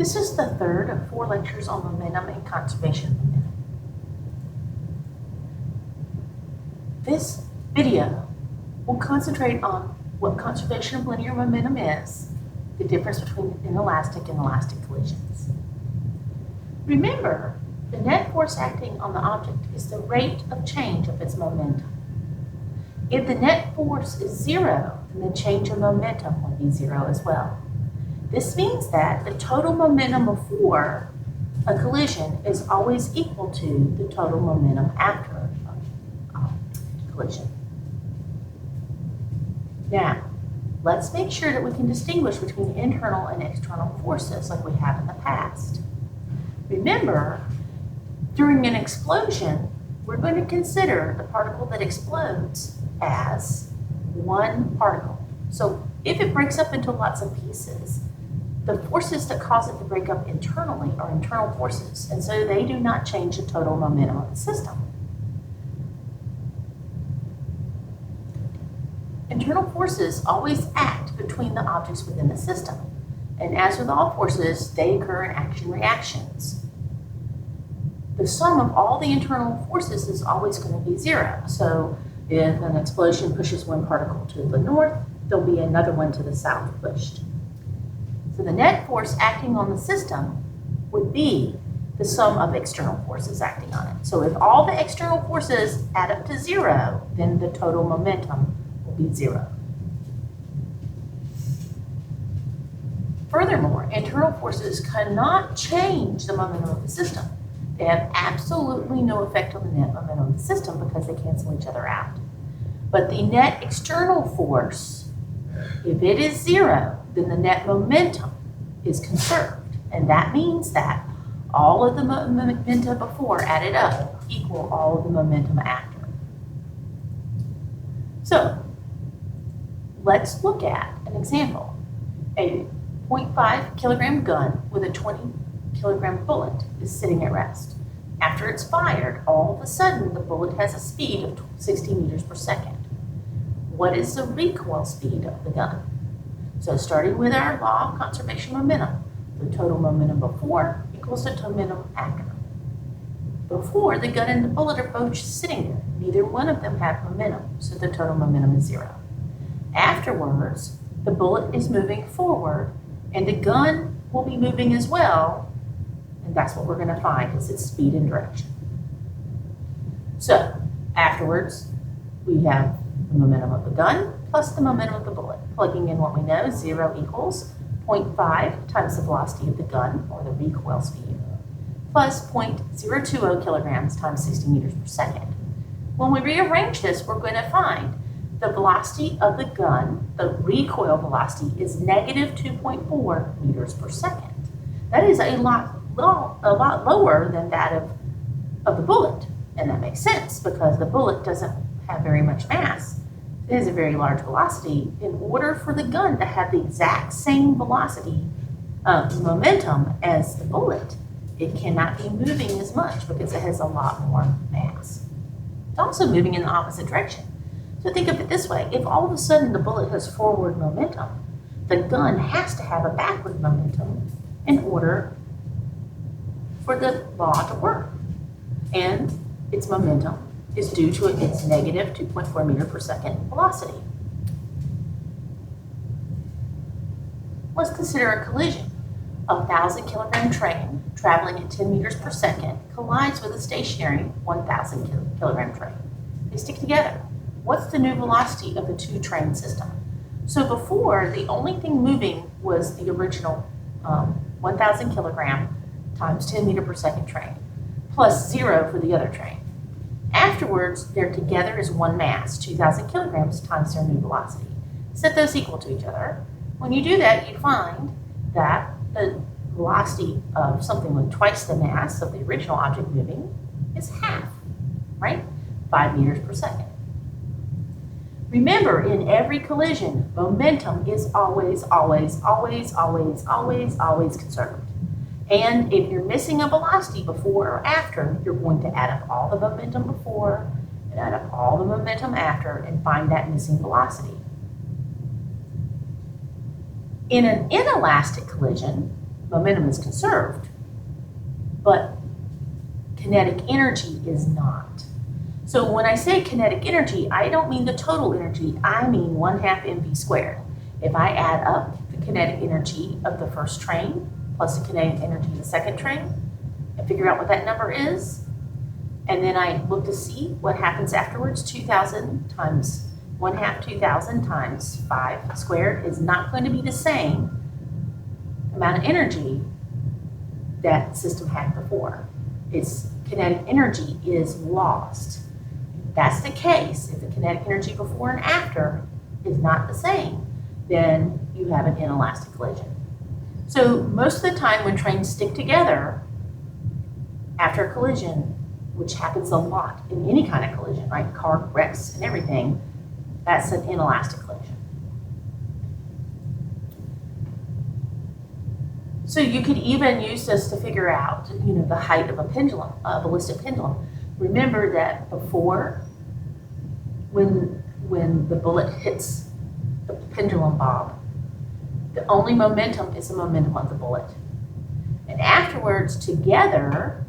This is the third of 4 lectures on momentum and conservation of momentum. This video will concentrate on what conservation of linear momentum is, the difference between inelastic and elastic collisions. Remember, the net force acting on the object is the rate of change of its momentum. If the net force is 0, then the change of momentum will be 0 as well. This means that the total momentum before a collision is always equal to the total momentum after a collision. Now, let's make sure that we can distinguish between internal and external forces like we have in the past. Remember, during an explosion, we're going to consider the particle that explodes as one particle. So if it breaks up into lots of pieces, the forces that cause it to break up internally are internal forces, and so they do not change the total momentum of the system. Internal forces always act between the objects within the system, and as with all forces, they occur in action-reactions. The sum of all the internal forces is always going to be 0. So if an explosion pushes one particle to the north, there'll be another one to the south pushed. So the net force acting on the system would be the sum of external forces acting on it. So if all the external forces add up to 0, then the total momentum will be 0. Furthermore, internal forces cannot change the momentum of the system. They have absolutely no effect on the net momentum of the system because they cancel each other out. But the net external force, if it is 0, then the net momentum is conserved. And that means that all of the momentum before added up equal all of the momentum after. So let's look at an example. A 0.5 kilogram gun with a 20 kilogram bullet is sitting at rest. After it's fired, all of a sudden the bullet has a speed of 60 meters per second. What is the recoil speed of the gun? So starting with our law of conservation momentum, the total momentum before equals the total momentum after. Before, the gun and the bullet are both sitting there. Neither one of them have momentum, so the total momentum is 0. Afterwards, the bullet is moving forward, and the gun will be moving as well, and that's what we're going to find is its speed and direction. So, afterwards, we have the momentum of the gun plus the momentum of the bullet. Plugging in what we know, 0 equals 0.5 times the velocity of the gun, or the recoil speed, plus 0.020 kilograms times 60 meters per second. When we rearrange this, we're going to find the velocity of the gun, the recoil velocity, is negative 2.4 meters per second. That is a lot lower than that of the bullet. And that makes sense because the bullet doesn't have very much mass. It has a very large velocity. In order for the gun to have the exact same velocity momentum as the bullet, it cannot be moving as much because it has a lot more mass. It's also moving in the opposite direction. So think of it this way. If all of a sudden the bullet has forward momentum, the gun has to have a backward momentum in order for the law to work. And its momentum is due to its negative 2.4 meter per second velocity. Let's consider a collision. A 1,000 kilogram train traveling at 10 meters per second collides with a stationary 1,000 kilogram train. They stick together. What's the new velocity of the two train system? So before, the only thing moving was the original 1,000 kilogram times 10 meter per second train, plus 0 for the other train. Afterwards, they're together as one mass, 2,000 kilograms times their new velocity. Set those equal to each other. When you do that, you find that the velocity of something with twice the mass of the original object moving is half, right? 5 meters per second. Remember, in every collision, momentum is always, always, always, always, always, always conserved. And if you're missing a velocity before or after, you're going to add up all the momentum before and add up all the momentum after and find that missing velocity. In an inelastic collision, momentum is conserved, but kinetic energy is not. So when I say kinetic energy, I don't mean the total energy, I mean 1/2 mv squared. If I add up the kinetic energy of the first train plus the kinetic energy of the second train and figure out what that number is, and then I look to see what happens afterwards, 2,000 times 1/2 2,000 times 5 squared is not going to be the same amount of energy that system had before. Its kinetic energy is lost. If that's the case, if the kinetic energy before and after is not the same, then you have an inelastic collision. So most of the time when trains stick together after a collision, which happens a lot in any kind of collision, right? Car wrecks and everything, that's an inelastic collision. So you could even use this to figure out, the height of a pendulum, a ballistic pendulum. Remember that before, when the bullet hits the pendulum bob, the only momentum is the momentum of the bullet. And afterwards, together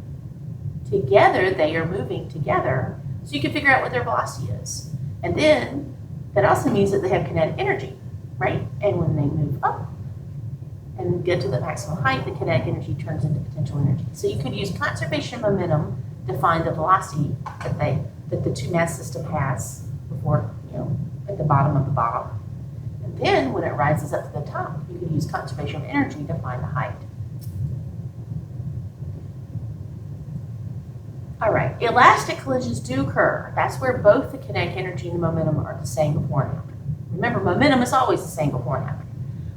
they are moving together, so you can figure out what their velocity is. And then that also means that they have kinetic energy, right? And when they move up and get to the maximum height, the kinetic energy turns into potential energy. So you could use conservation of momentum to find the velocity that the two-mass system has before, at the bottom of the bob. And then when it rises up to the top, you could use conservation of energy to find the height. All right, elastic collisions do occur. That's where both the kinetic energy and the momentum are the same before and after. Remember, momentum is always the same before and after.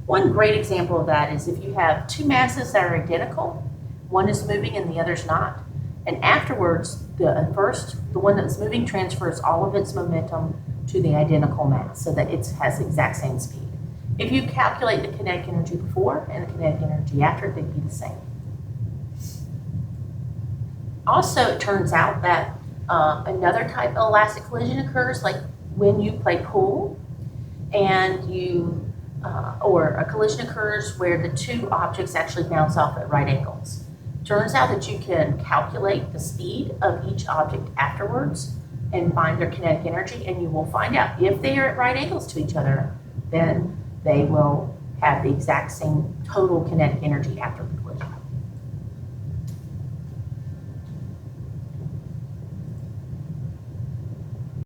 One great example of that is if you have two masses that are identical, one is moving and the other's not, and afterwards, the one that's moving transfers all of its momentum to the identical mass so that it has the exact same speed. If you calculate the kinetic energy before and the kinetic energy after, they'd be the same. Also, it turns out that another type of elastic collision occurs, like when you play pool and or a collision occurs where the two objects actually bounce off at right angles. Turns out that you can calculate the speed of each object afterwards and find their kinetic energy, and you will find out if they are at right angles to each other, then they will have the exact same total kinetic energy after the collision.